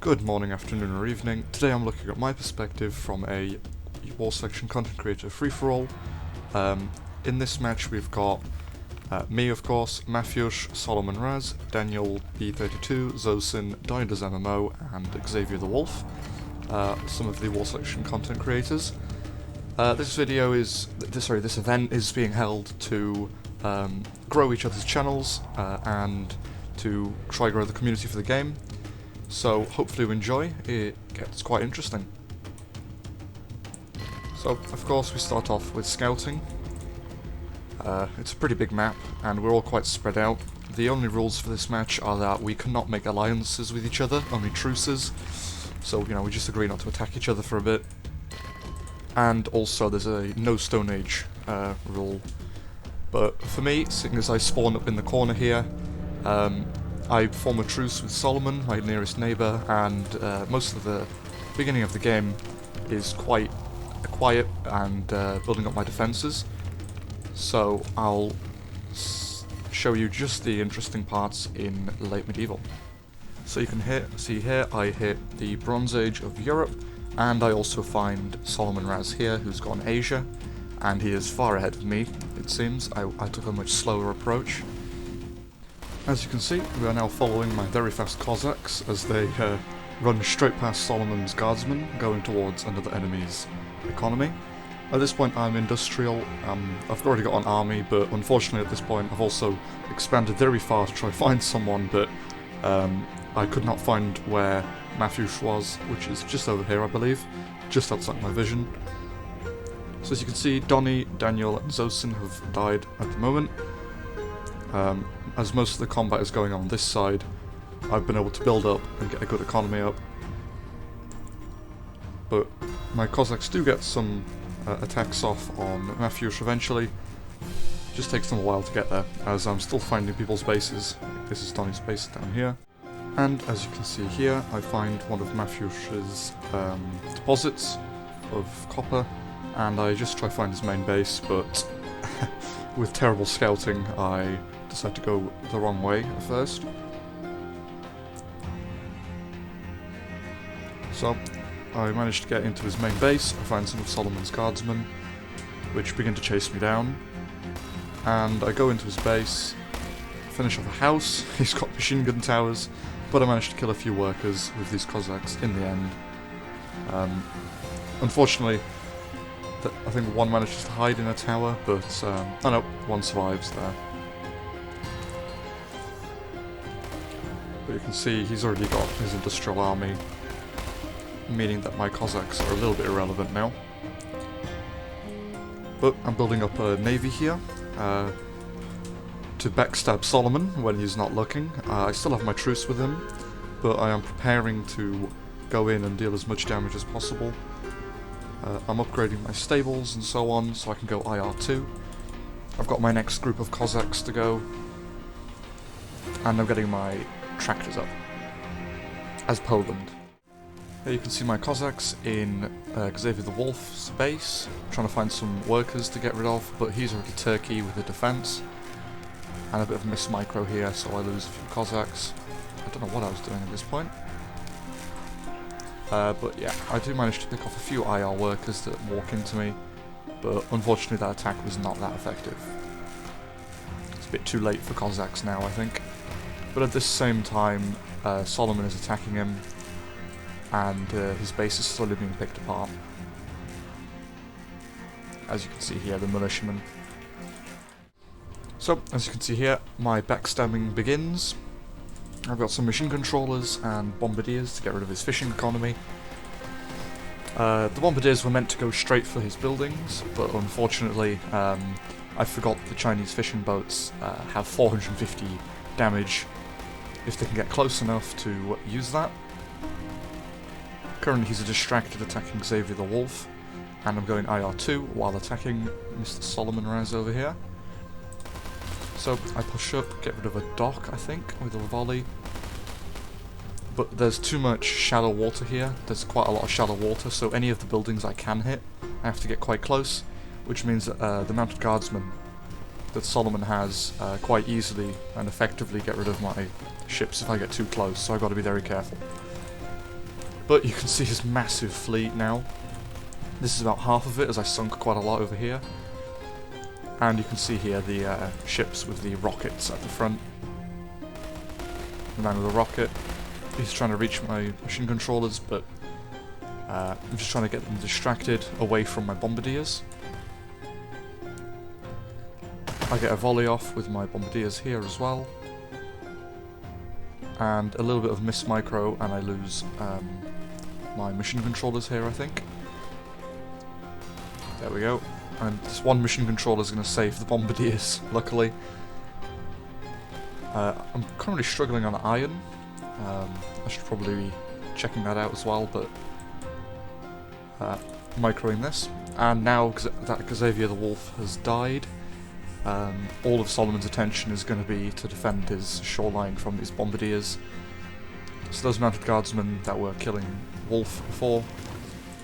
Good morning, afternoon or evening. Today I'm looking at my perspective from a war section content creator free-for-all. In this match we've got me of course, Mafuszes, Solomon Raz, Daniel B32, Zosin, Diners MMO and Xavier the Wolf. Some of the war section content creators. This event is being held to grow each other's channels and to try grow the community for the game. So hopefully you enjoy, it gets quite interesting. So of course we start off with scouting. It's a pretty big map and we're all quite spread out. The only rules for this match are that we cannot make alliances with each other, only truces. So, you know, we just agree not to attack each other for a bit. And also there's a no Stone Age rule. But for me, seeing as I spawn up in the corner here, I form a truce with Solomon, my nearest neighbour, and most of the beginning of the game is quite quiet and building up my defences. So I'll show you just the interesting parts in late medieval. So you can see here I hit the Bronze Age of Europe, and I also find Solomon Raz here, who's gone Asia, and he is far ahead of me, it seems. I took a much slower approach. As you can see, we are now following my very fast Cossacks as they run straight past Solomon's guardsmen, going towards another enemy's economy. At this point I'm industrial. I've already got an army, but unfortunately at this point I've also expanded very far to try to find someone, but I could not find where Mafuszes was, which is just over here I believe, just outside my vision. So as you can see, Donny, Daniel and Zosin have died at the moment. As most of the combat is going on this side, I've been able to build up and get a good economy up. But my Cossacks do get some attacks off on Mafuszes eventually. Just takes them a while to get there, as I'm still finding people's bases. This is Donny's base down here. And as you can see here, I find one of Mafuszes' deposits of copper, and I just try to find his main base, but with terrible scouting I decided to go the wrong way at first. So I managed to get into his main base. I find some of Solomon's guardsmen, which begin to chase me down, and I go into his base, finish off a house. He's got machine gun towers, but I managed to kill a few workers with these Cossacks in the end. Unfortunately, I think one manages to hide in a tower, but oh no, one survives there. But you can see he's already got his industrial army, meaning that my Cossacks are a little bit irrelevant now. But I'm building up a navy here to backstab Solomon when he's not looking. I still have my truce with him, but I am preparing to go in and deal as much damage as possible. I'm upgrading my stables and so on, so I can go IR2. I've got my next group of Cossacks to go, and I'm getting my tractors up as Poland. Here you can see my Cossacks in Xavier the Wolf's base, trying to find some workers to get rid of, but he's already Turkey with a defense. And a bit of a miss micro here, so I lose a few Cossacks. I don't know what I was doing at this point. But yeah, I do manage to pick off a few IR workers that walk into me, but unfortunately that attack was not that effective. It's a bit too late for Cossacks now, I think. But at this same time, Solomon is attacking him, and his base is slowly being picked apart. As you can see here, the militiamen. So, as you can see here, my backstabbing begins. I've got some machine controllers and bombardiers to get rid of his fishing economy. The bombardiers were meant to go straight for his buildings, but unfortunately I forgot the Chinese fishing boats have 450 damage if they can get close enough to use that. Currently he's distracted attacking Xavier the Wolf, and I'm going IR2 while attacking Mr. Solomon Raz over here. So I push up, get rid of a dock, I think, with a volley. But there's too much shallow water here. There's quite a lot of shallow water, so any of the buildings I can hit, I have to get quite close, which means that the mounted guardsmen that Solomon has quite easily and effectively get rid of my ships if I get too close, so I've got to be very careful. But you can see his massive fleet now. This is about half of it, as I sunk quite a lot over here. And you can see here the ships with the rockets at the front. The man with a rocket. He's trying to reach my machine controllers, but I'm just trying to get them distracted away from my bombardiers. I get a volley off with my bombardiers here as well. And a little bit of miss micro, and I lose my machine controllers here, I think. There we go. And this one machine controller is going to save the bombardiers, luckily. I'm currently struggling on iron. I should probably be checking that out as well, but microing this. And now that Xavier the Wolf has died, all of Solomon's attention is going to be to defend his shoreline from these bombardiers. So those mounted guardsmen that were killing Wolf before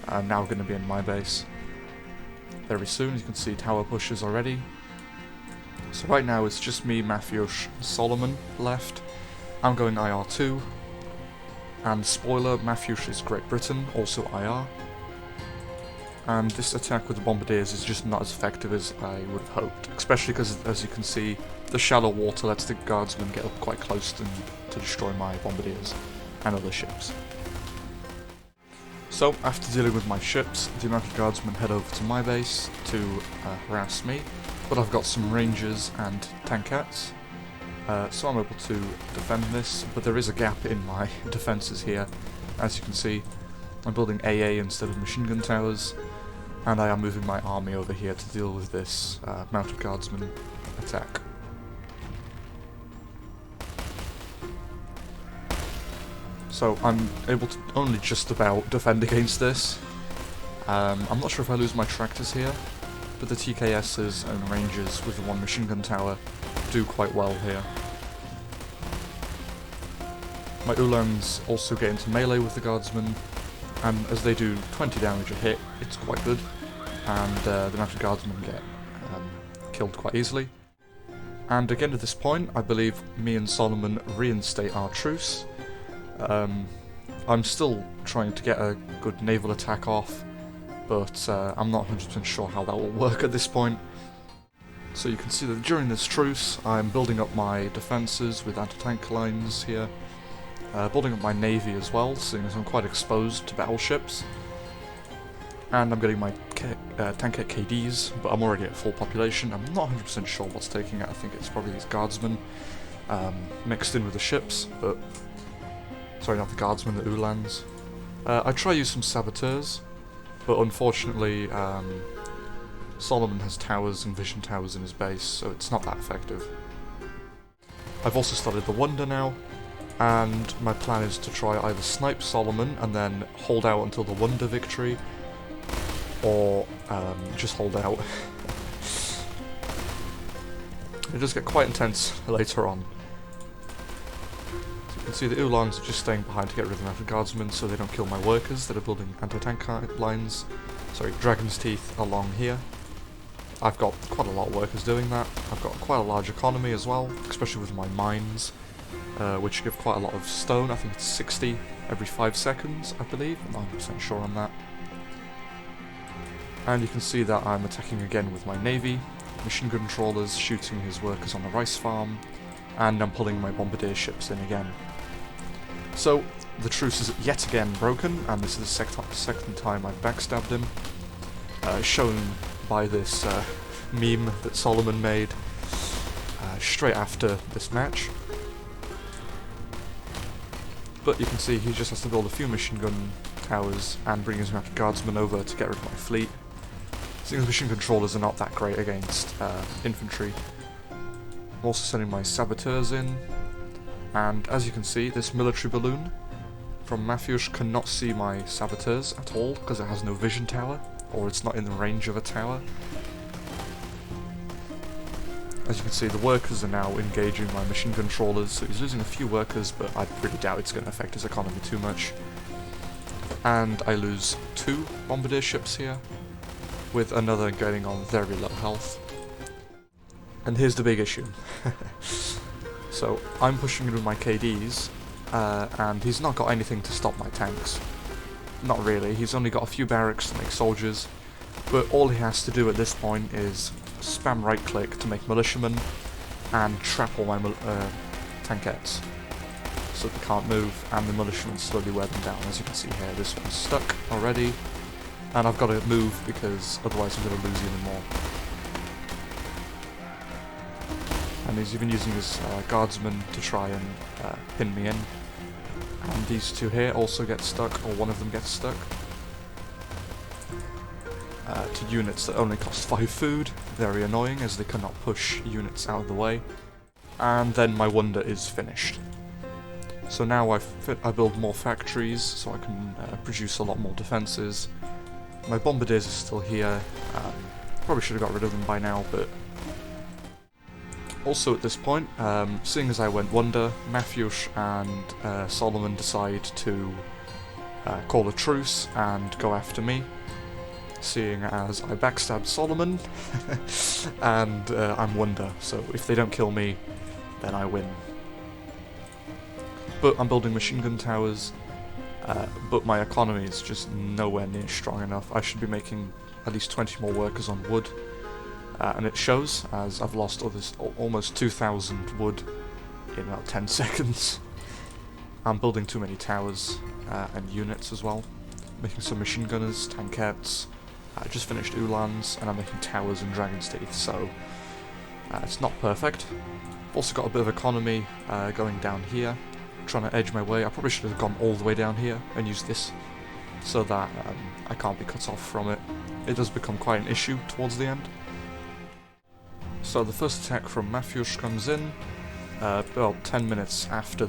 are now going to be in my base. Very soon, you can see tower pushes already. So right now it's just me, Mafuszes, and Solomon left. I'm going IR2. And spoiler, Mafuszes is Great Britain, also IR. And this attack with the bombardiers is just not as effective as I would have hoped. Especially because, as you can see, the shallow water lets the guardsmen get up quite close to destroy my bombardiers and other ships. So, after dealing with my ships, the mounted guardsmen head over to my base to harass me, but I've got some rangers and tankettes, so I'm able to defend this, but there is a gap in my defences here. As you can see, I'm building AA instead of machine gun towers, and I am moving my army over here to deal with this mounted guardsman attack. So I'm able to only just about defend against this. I'm not sure if I lose my tractors here, but the TKSs and rangers with the one machine gun tower do quite well here. My Uhlans also get into melee with the guardsmen, and as they do 20 damage a hit, it's quite good, and the mounted guardsmen get killed quite easily. And again at this point, I believe me and Solomon reinstate our truce. I'm still trying to get a good naval attack off, but I'm not 100% sure how that will work at this point. So you can see that during this truce, I'm building up my defences with anti-tank lines here, building up my navy as well, seeing as I'm quite exposed to battleships. And I'm getting my tankette KDs, but I'm already at full population. I'm not 100% sure what's taking it. I think it's probably these guardsmen mixed in with the ships, but... Sorry, not the guardsmen, the Uhlans. I try to use some saboteurs, but unfortunately Solomon has towers and vision towers in his base, so it's not that effective. I've also started the Wonder now, and my plan is to try either snipe Solomon and then hold out until the Wonder victory, or just hold out. It does get quite intense later on. You can see the Uhlans are just staying behind to get rid of the mounted guardsmen so they don't kill my workers that are building anti-tank lines, sorry, Dragon's Teeth along here. I've got quite a lot of workers doing that. I've got quite a large economy as well, especially with my mines, which give quite a lot of stone. I think it's 60 every 5 seconds, I believe. I'm not 100% sure on that. And you can see that I'm attacking again with my navy, machine gun trawlers shooting his workers on the rice farm, and I'm pulling my bombardier ships in again. So, the truce is yet again broken, and this is the second time I've backstabbed him, shown by this meme that Solomon made straight after this match. But you can see he just has to build a few machine gun towers and bring his mounted guardsmen over to get rid of my fleet. Seeing as machine controllers are not that great against infantry. I'm also sending my saboteurs in, and as you can see, this military balloon from Mafuszes cannot see my saboteurs at all because it has no vision tower, or it's not in the range of a tower. As you can see, the workers are now engaging my machine gun trawlers, so he's losing a few workers, but I really doubt it's going to affect his economy too much. And I lose 2 bombardier ships here, with another getting on very low health. And here's the big issue. So, I'm pushing in with my KDs, and he's not got anything to stop my tanks. not really, he's only got a few barracks to make soldiers, but all he has to do at this point is spam right click to make militiamen and trap all my tankettes so they can't move, and the militiamen slowly wear them down. As you can see here, this one's stuck already, and I've got to move because otherwise I'm going to lose even more. And he's even using his guardsmen to try and pin me in. And these two here also get stuck, or one of them gets stuck. To units that only cost 5 food. Very annoying, as they cannot push units out of the way. And then my wonder is finished. So now I build more factories, so I can produce a lot more defences. My bombardiers are still here. Probably should have got rid of them by now, but... Also at this point, seeing as I went wonder, Mafuszes and Solomon decide to call a truce and go after me, seeing as I backstabbed Solomon, and I'm wonder, so if they don't kill me, then I win. But I'm building machine gun towers, but my economy is just nowhere near strong enough. I should be making at least 20 more workers on wood. And it shows, as I've lost almost 2,000 wood in about 10 seconds. I'm building too many towers and units as well. Making some machine gunners, tankettes. I just finished Ulans, and I'm making towers and Dragon's Teeth, so it's not perfect. I've also got a bit of economy going down here, trying to edge my way. I probably should have gone all the way down here and used this, so that I can't be cut off from it. It does become quite an issue towards the end. So the first attack from Mafuszes comes in about 10 minutes after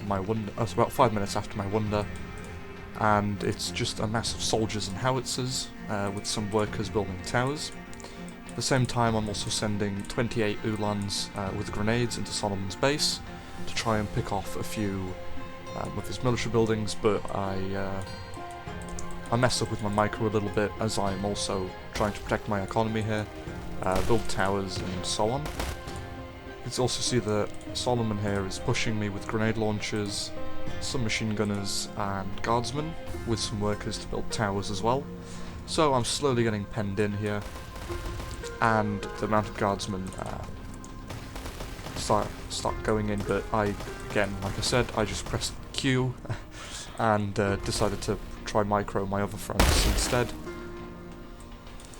my wonder, about 5 minutes after my wonder, and it's just a mass of soldiers and howitzers with some workers building towers. At the same time, I'm also sending 28 Ulans with grenades into Solomon's base to try and pick off a few of his military buildings, but I mess up with my micro a little bit, as I'm also trying to protect my economy here. Build towers and so on. You can also see that Solomon here is pushing me with grenade launchers, some machine gunners and guardsmen, with some workers to build towers as well. So I'm slowly getting penned in here, and the mounted guardsmen start going in, but again, like I said, I just pressed Q and decided to try micro my other fronts instead.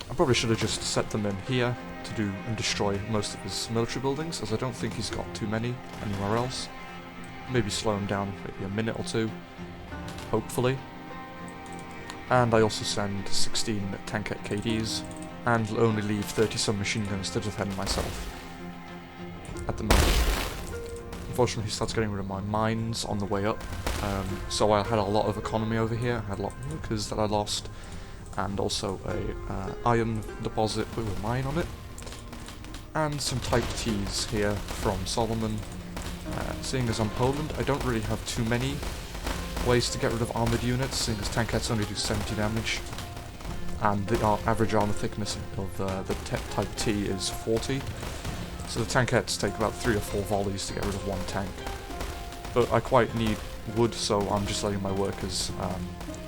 I probably should have just set them in here to do and destroy most of his military buildings, as I don't think he's got too many anywhere else. Maybe slow him down maybe a minute or two, hopefully. And I also send 16 tankette KDs, and only leave 30 some machine guns to defend myself at the moment. Unfortunately, he starts getting rid of my mines on the way up, so I had a lot of economy over here. I had a lot of workers that I lost, and also a iron deposit with a mine on it, and some Type Ts here from Solomon. Seeing as I'm Poland, I don't really have too many ways to get rid of armoured units, seeing as tankettes only do 70 damage, and the average armour thickness of the Type T is 40, so the tankettes take about 3 or 4 volleys to get rid of one tank. But I quite need wood, so I'm just letting my workers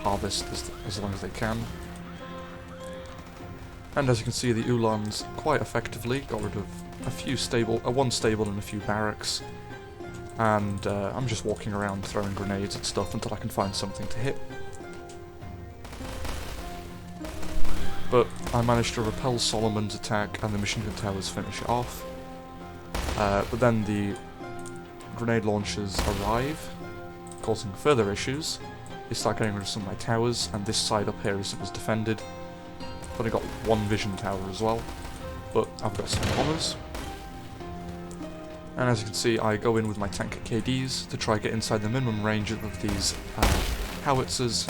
harvest as long as they can. And as you can see, the Ulans quite effectively got rid of one stable and a few barracks. And I'm just walking around throwing grenades at stuff until I can find something to hit. But I managed to repel Solomon's attack, and the machine gun towers finish it off. But then the grenade launchers arrive, causing further issues. They start getting rid of some of my towers, and this side up here was defended. I've only got one vision tower as well, but I've got some bombers. And as you can see, I go in with my tank KDs to try to get inside the minimum range of these howitzers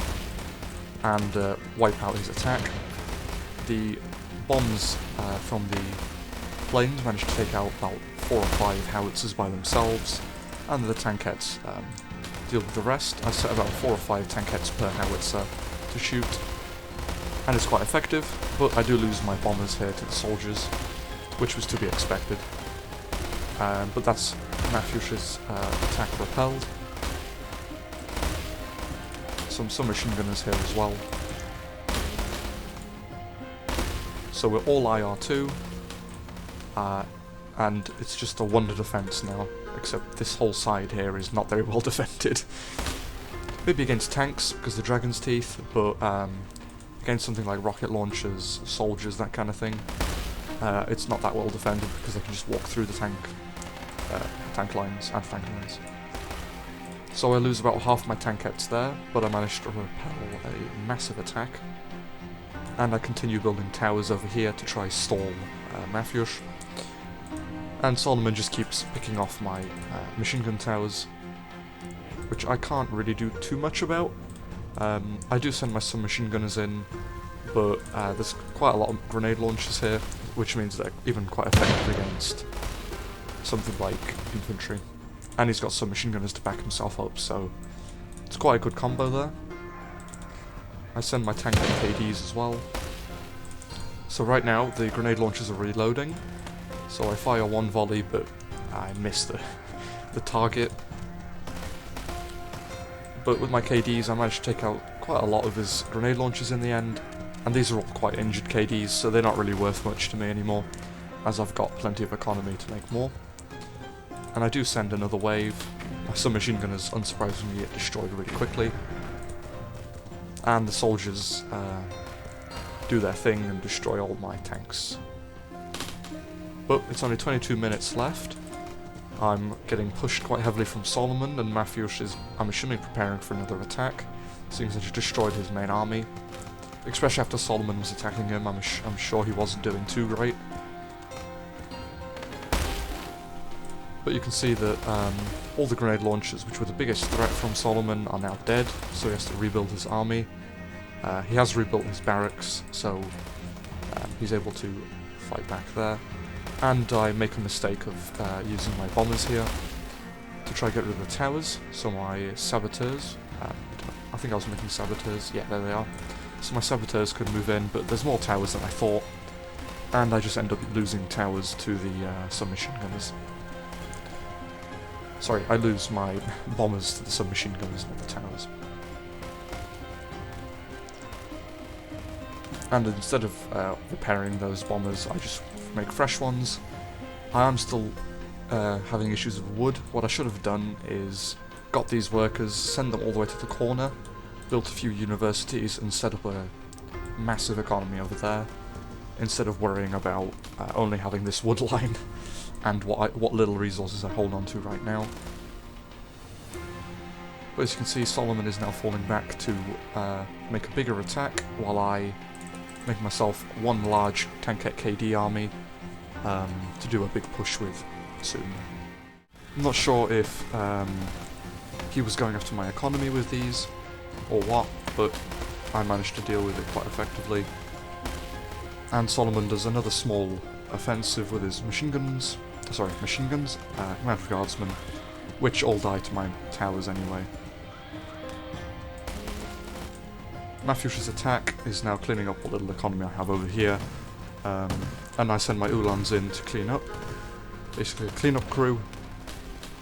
and wipe out his attack. The bombs from the planes managed to take out about 4 or 5 howitzers by themselves, and the tankettes deal with the rest. I set about 4 or 5 tankettes per howitzer to shoot, and it's quite effective, but I do lose my bombers here to the soldiers, which was to be expected. But that's Mafuszes' attack repelled. some submachine gunners here as well. So we're all IR2, and it's just a wonder defense now, except this whole side here is not very well defended. Maybe against tanks, because the Dragon's Teeth, but against something like rocket launchers, soldiers, that kind of thing, it's not that well defended because they can just walk through the tank lines, anti-tank lines. So I lose about half my tankettes there, but I managed to repel a massive attack. And I continue building towers over here to try stall Mafuszes. And Solomon just keeps picking off my machine gun towers, which I can't really do too much about. I do send my submachine gunners in, but there's quite a lot of grenade launchers here, which means they're even quite effective against something like infantry. And he's got submachine gunners to back himself up, so it's quite a good combo there. I send my tank and KDs as well. So right now, the grenade launchers are reloading, so I fire one volley, but I miss the target. But with my KDs, I managed to take out quite a lot of his grenade launchers in the end, and these are all quite injured KDs, so they're not really worth much to me anymore, as I've got plenty of economy to make more. And I do send another wave. My submachine gunners, unsurprisingly, get destroyed really quickly. And the soldiers do their thing and destroy all my tanks. But it's only 22 minutes left. I'm getting pushed quite heavily from Solomon, and Mafuszes is, I'm assuming, preparing for another attack, seeing as he's destroyed his main army. Especially after Solomon was attacking him, I'm sure he wasn't doing too great. But you can see that all the grenade launchers, which were the biggest threat from Solomon, are now dead, so he has to rebuild his army. He has rebuilt his barracks, so he's able to fight back there. And I make a mistake of using my bombers here to try to get rid of the towers, so my saboteurs, I think I was making saboteurs, yeah, there they are. So my saboteurs could move in, but there's more towers than I thought, and I just end up losing towers to the submachine gunners. Sorry, I lose my bombers to the submachine gunners, not the towers. And instead of repairing those bombers, I just make fresh ones. I am still having issues with wood. What I should have done is got these workers, send them all the way to the corner, built a few universities, and set up a massive economy over there, instead of worrying about only having this wood line and what little resources I hold on to right now. But as you can see, Solomon is now falling back to make a bigger attack, while I make myself one large tankette KD army to do a big push with soon. I'm not sure if he was going after my economy with these, or what, but I managed to deal with it quite effectively. And Solomon does another small offensive with his machine guns, command guardsmen, which all die to my towers anyway. Mafuszes' attack is now cleaning up what little economy I have over here, and I send my Ulans in to clean up. Basically a clean-up crew.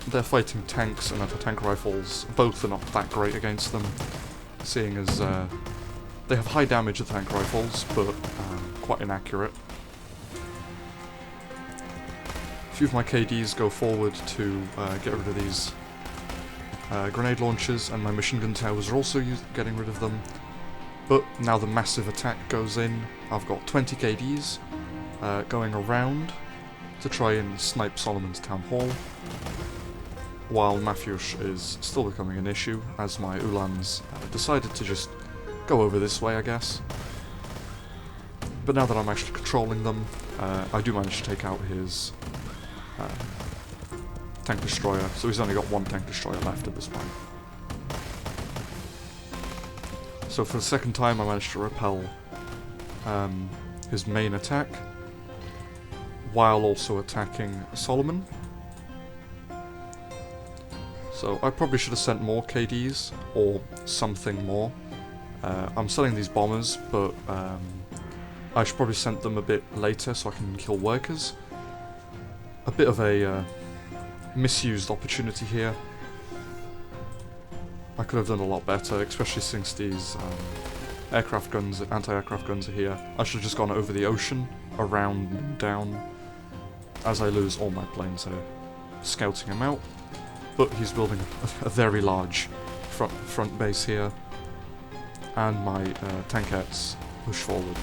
They're fighting tanks and anti-tank rifles. Both are not that great against them, seeing as they have high damage with tank rifles, but quite inaccurate. A few of my KDs go forward to get rid of these grenade launchers, and my machine gun towers are also getting rid of them. But now the massive attack goes in. I've got 20 KDs going around to try and snipe Solomon's town hall, while Mafuszes is still becoming an issue, as my Ulans decided to just go over this way, I guess. But now that I'm actually controlling them, I do manage to take out his tank destroyer, so he's only got one tank destroyer left at this point. So for the second time I managed to repel his main attack, while also attacking Solomon. So I probably should have sent more KDs, or something more. I'm selling these bombers, but I should probably send them a bit later so I can kill workers. A bit of a misused opportunity here. I could have done a lot better, especially since these aircraft guns, anti-aircraft guns are here. I should have just gone over the ocean, around and down, as I lose all my planes here. Scouting him out, but he's building a very large front base here, and my tankettes push forward.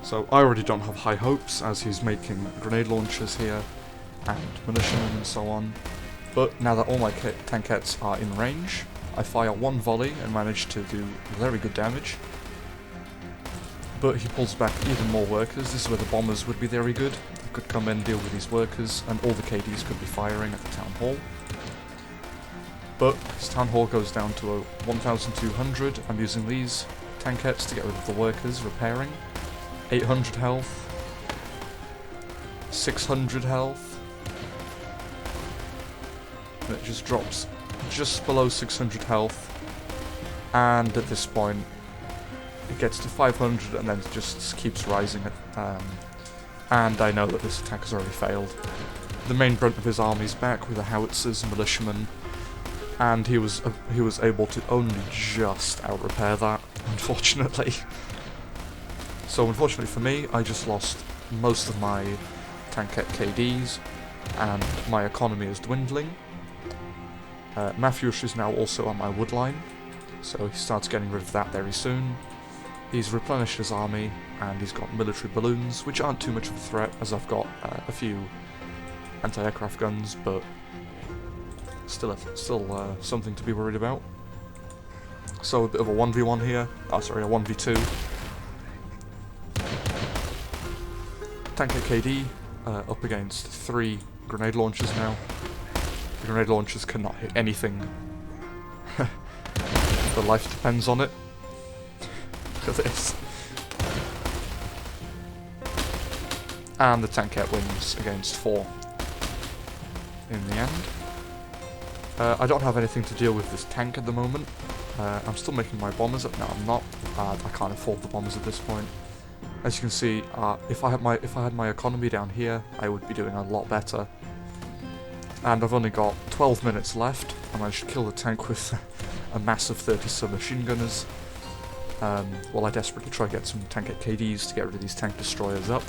So I already don't have high hopes, as he's making grenade launchers here, and militiamen and so on. But now that all my tankettes are in range, I fire one volley and manage to do very good damage. But he pulls back even more workers. This is where the bombers would be very good. They could come in, deal with these workers, and all the KDs could be firing at the town hall. But his town hall goes down to a 1,200. I'm using these tankettes to get rid of the workers repairing. 800 health. 600 health. And it just drops just below 600 health. And at this point, it gets to 500 and then it just keeps rising. And I know that this attack has already failed. The main brunt of his army is back with the howitzers and militiamen, and he was able to only just out-repair that, unfortunately. So unfortunately for me, I just lost most of my tankette KDs, and my economy is dwindling. Mafuszes is now also on my wood line, so he starts getting rid of that very soon. He's replenished his army, and he's got military balloons, which aren't too much of a threat, as I've got a few anti-aircraft guns, but still something to be worried about. So a bit of a 1v1 here. Oh, sorry, a 1v2. Tankette KD up against 3 grenade launchers now. The grenade launchers cannot hit anything. The life depends on it. Look at this. And the tankette wins against 4 in the end. I don't have anything to deal with this tank at the moment. I'm still making my bombers up. No, I'm not. I can't afford the bombers at this point. As you can see, if I had my economy down here, I would be doing a lot better. And I've only got 12 minutes left. I managed to kill the tank with a massive 30 submachine gunners. While I desperately try to get some tankette KDs to get rid of these tank destroyers up.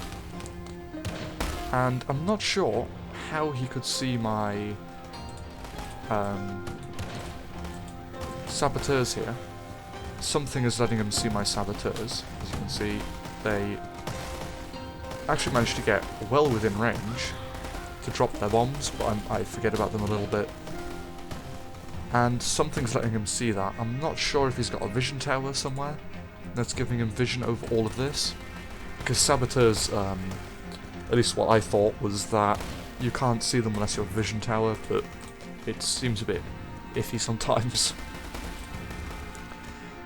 And I'm not sure how he could see my saboteurs here. Something is letting him see my saboteurs. As you can see, they actually managed to get well within range to drop their bombs, but I forget about them a little bit. And something's letting him see that. I'm not sure if he's got a vision tower somewhere that's giving him vision over all of this. Because saboteurs, at least what I thought, was that you can't see them unless you have a vision tower, but it seems a bit iffy sometimes.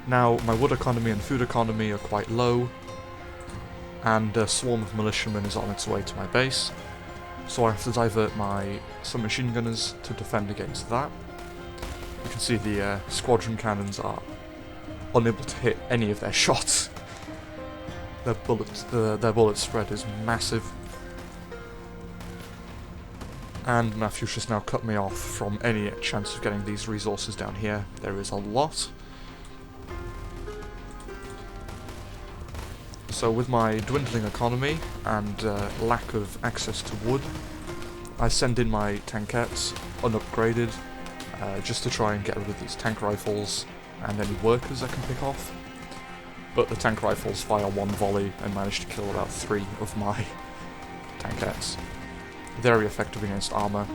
Now, my wood economy and food economy are quite low, and a swarm of militiamen is on its way to my base, so I have to divert my submachine gunners to defend against that. You can see the squadron cannons are unable to hit any of their shots. Their bullet spread is massive. And Mafuszes now cut me off from any chance of getting these resources down here. There is a lot. So with my dwindling economy and lack of access to wood, I send in my tankettes unupgraded just to try and get rid of these tank rifles and any workers I can pick off. But the tank rifles fire one volley and manage to kill about 3 of my tankettes. Very effective against armor,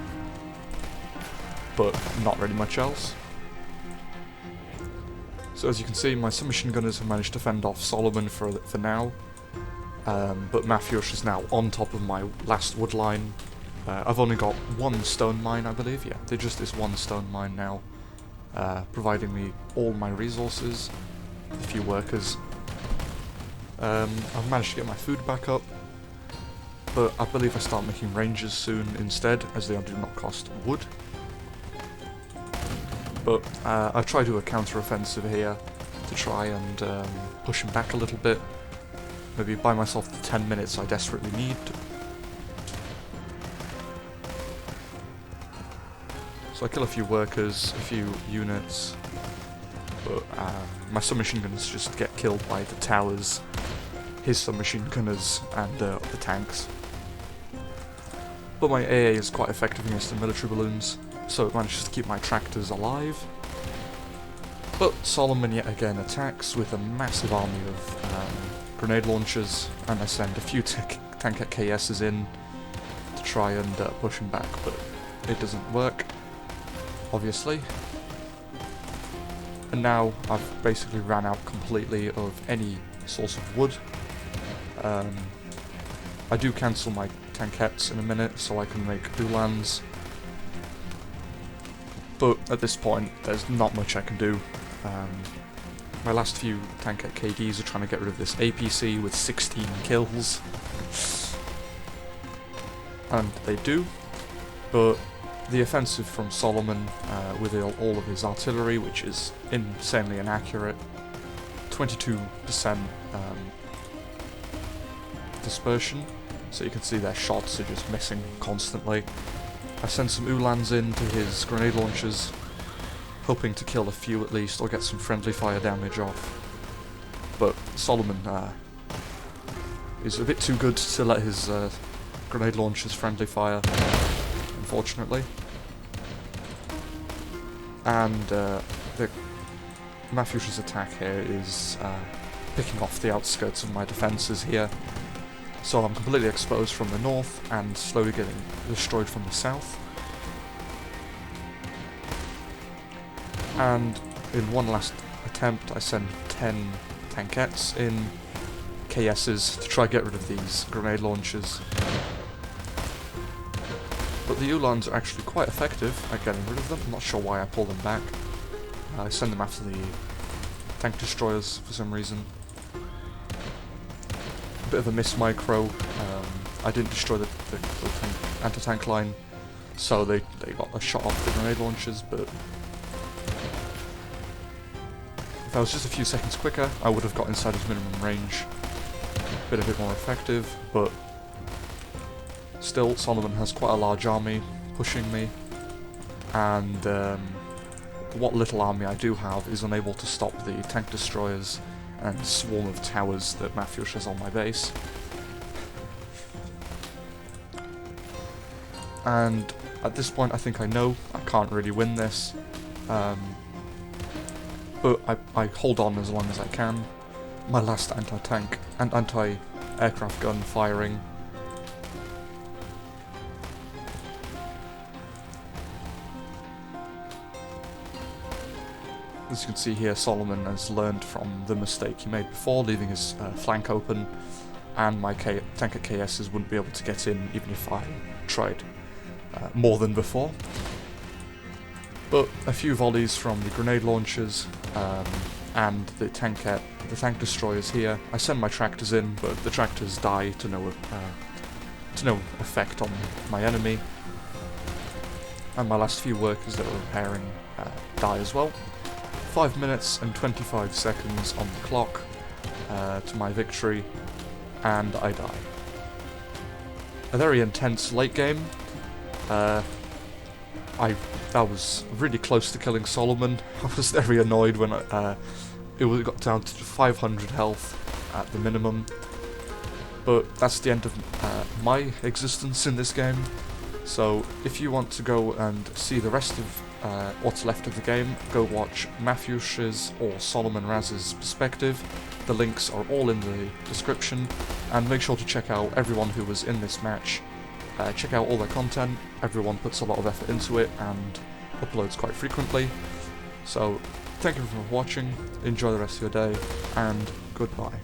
but not really much else. So as you can see, my submachine gunners have managed to fend off Solomon for now, but Mafuszes is now on top of my last wood line. I've only got 1 stone mine, I believe. Yeah, there just is 1 stone mine now, providing me all my resources, a few workers. I've managed to get my food back up, but I believe I start making rangers soon instead, as they do not cost wood. But I try to do a counter-offensive here to try and push him back a little bit. Maybe buy myself the 10 minutes I desperately need. So I kill a few workers, a few units, but my submachine gunners just get killed by the towers, his submachine gunners, and the tanks. But my AA is quite effective against the military balloons, so it manages to keep my tractors alive. But Solomon yet again attacks with a massive army of grenade launchers, and I send a few tank KSs in to try and push him back, but it doesn't work, obviously. And now I've basically ran out completely of any source of wood. I do cancel my tankettes in a minute so I can make Ulans, but at this point there's not much I can do. My last few tankette KDs are trying to get rid of this APC with 16 kills, and they do, but the offensive from Solomon with all of his artillery, which is insanely inaccurate, 22% dispersion, so you can see their shots are just missing constantly. I sent some Ulans into his grenade launchers, hoping to kill a few at least, or get some friendly fire damage off. But Solomon is a bit too good to let his grenade launchers friendly fire, unfortunately. And the Mafuszes' attack here is picking off the outskirts of my defences here. So I'm completely exposed from the north and slowly getting destroyed from the south. And in one last attempt I send 10 tankettes in KSs to try to get rid of these grenade launchers. But the Ulans are actually quite effective at getting rid of them. I'm not sure why I pull them back. I send them after the tank destroyers for some reason. A bit of a miss micro. I didn't destroy the anti-tank line, so they got a shot off the grenade launchers, but if I was just a few seconds quicker, I would have got inside his minimum range. A bit more effective, but still, Solomon has quite a large army pushing me, and what little army I do have is unable to stop the tank destroyers and swarm of towers that Mafuszes has on my base. And at this point I think I know I can't really win this, but I hold on as long as I can. My last anti-tank and anti-aircraft gun firing. As you can see here, Solomon has learned from the mistake he made before, leaving his flank open, and my tanker KSs wouldn't be able to get in even if I tried more than before. But a few volleys from the grenade launchers and the tank destroyers here. I send my tractors in, but the tractors die to no effect on my enemy. And my last few workers that were repairing die as well. 5 minutes and 25 seconds on the clock to my victory, and I die. A very intense late game. I was really close to killing Solomon. I was very annoyed when it got down to 500 health at the minimum. But that's the end of my existence in this game. So if you want to go and see the rest of what's left of the game, go watch Mafuszes or Solomon Raz's perspective. The links are all in the description, and make sure to check out everyone who was in this match. Check out all their content. Everyone puts a lot of effort into it and uploads quite frequently. So thank you for watching, enjoy the rest of your day, and goodbye.